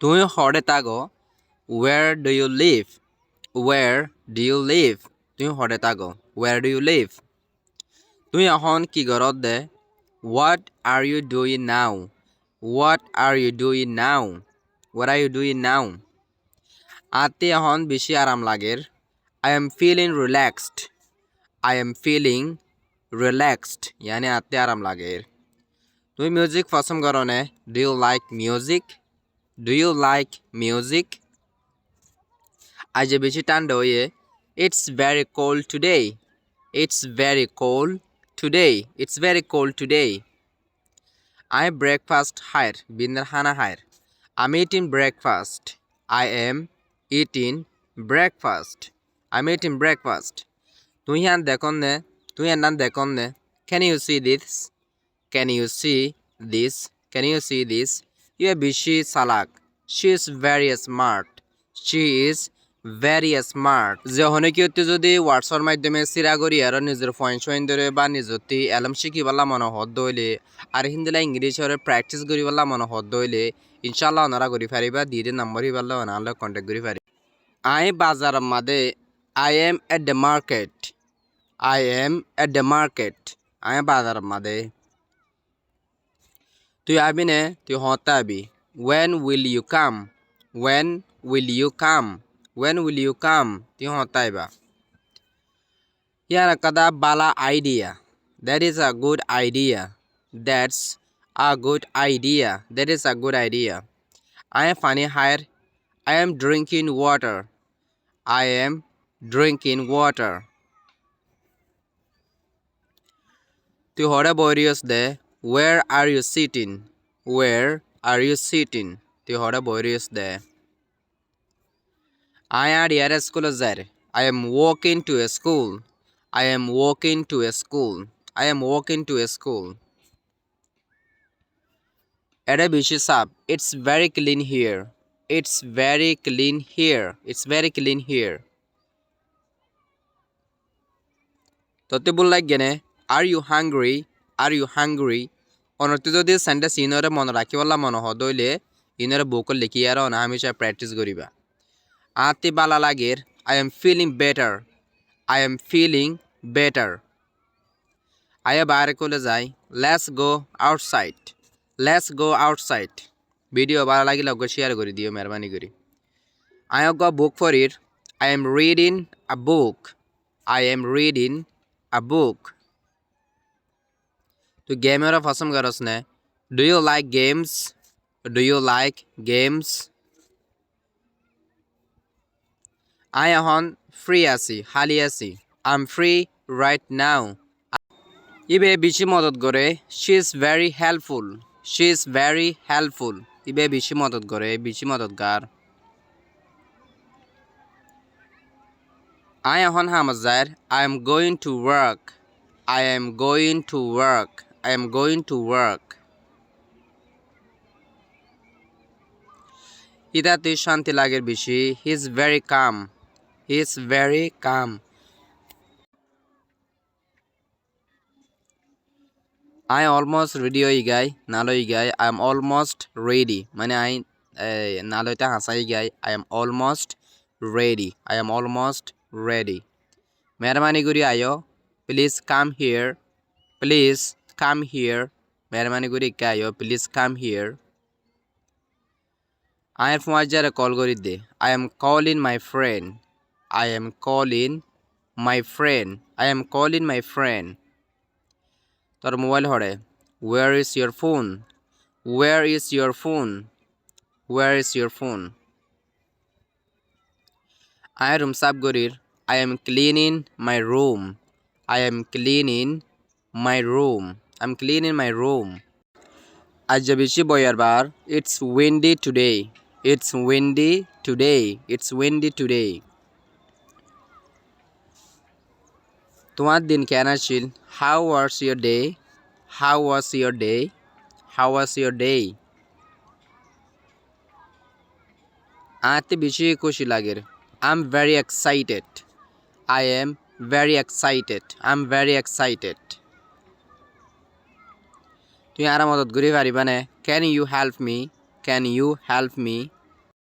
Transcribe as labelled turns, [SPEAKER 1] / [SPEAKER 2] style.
[SPEAKER 1] তুমি হরে তাগো where do you live where do you live তুমি হরে তাগো where do you live তুমি এখন কি ঘৰত দে what are you doing now what are you doing now what are you doing now আতে এখন বেশি আরাম লাগের I am feeling relaxed I am feeling relaxed यानी आते आराम लागेर তুমি মিউজিক পছন্দ করো নে do you like music do you like music আজ বেশি ঠান্ডা হয়ে it's very cold today it's very cold today it's very cold today I breakfast higher binder hana higher I'm eating breakfast I am eating breakfast I'm eating breakfast তুই হ্যান দেখুন নে তুই হ্যান দেখুন নে can you see this can you see this can you see this ইয়ে বেশি চালাক she is very smart she is very smart যখন কিউতে যদি হোয়াটসঅ্যাপের মাধ্যমে সিরা করি আর নিজের পয়েন্ট সইন ধরে বা নিজতি এলম শিখি বলা মনে হদ দইলে আর হিন্দিলা ইংলিশরে প্র্যাকটিস করি বলা মনে হদ দইলে ইনশাআল্লাহ ওনারা করি পারিবা দিয়ে নম্বর হি বললে ওনারা কন্টাক্ট করি পারি আই বাজার মাদে I am at the market I am at the market I am বাজার মাদে তুই আবি নে তুই হতা আবি when will you come when will you come when will you come তুই হতা আইবা ইয়ার কাদা বালা idea that is a good idea that's a good idea that is a good idea I am funny higher I am drinking water I am drinking water তুই হরে বইরিয়স দে where are you sitting where are you sitting তুই হরে বইরিয়স দে I am here school যার I am walking to a school I am walking to a school I am walking to a school এটা বেশি সাপ it's very clean here it's very clean here it's very clean here তোতে বল লাগে নে are you hungry are you hungry অনর্থ যদি sentence ইনরে মনে রাখি বলা মনে হদইলে ইনরে বুকল লিখি আর না হামেশা প্র্যাকটিস করিবা আতে বালা লাগের I am feeling better I am feeling better আয়া বাইরে কোলে যাই let's go outside let's go outside video ভালো লাগিলে অগ শেয়ার করে দিও মেহরবানি করি I have got book for it I am reading a book I am reading a book তো গেমের পছন্দ করছ না do you like games do you like games I এখন free আছি খালি আছি I'm free right now ইবে বেশি মদত করে she is very helpful she is very helpful ইবে বেশি মদত করে বেশি মদতগার I এখন হামজার I am going to work I am going to work I am going to work ইদাতে শান্তি লাগের বেশি he is very calm he is very calm I almost ready হই গাই নালই গাই I am almost ready মানে I নালইটা হাসাই গাই I am almost ready I am almost ready মেহরবানি করি আয়ো please come here please come here মেহরবানি করি আয়ো please come here I am ফোয়াজারে কল করি দে I am calling my friend I am calling my friend I am calling my friend তোর mobile Hare where is your phone where is your phone where is your phone I room সাফ করির I am cleaning my room I am cleaning my room I'm cleaning my room আজ বেশি বয়ার বার it's windy today it's windy today it's windy today তোমার দিন কেন ছিল how was your day how was your day how was your day আতে বেশি খুশি লাগের I'm very excited I am very excited I'm very excited তুই আর মদত করি পারিবা না can you help me can you help me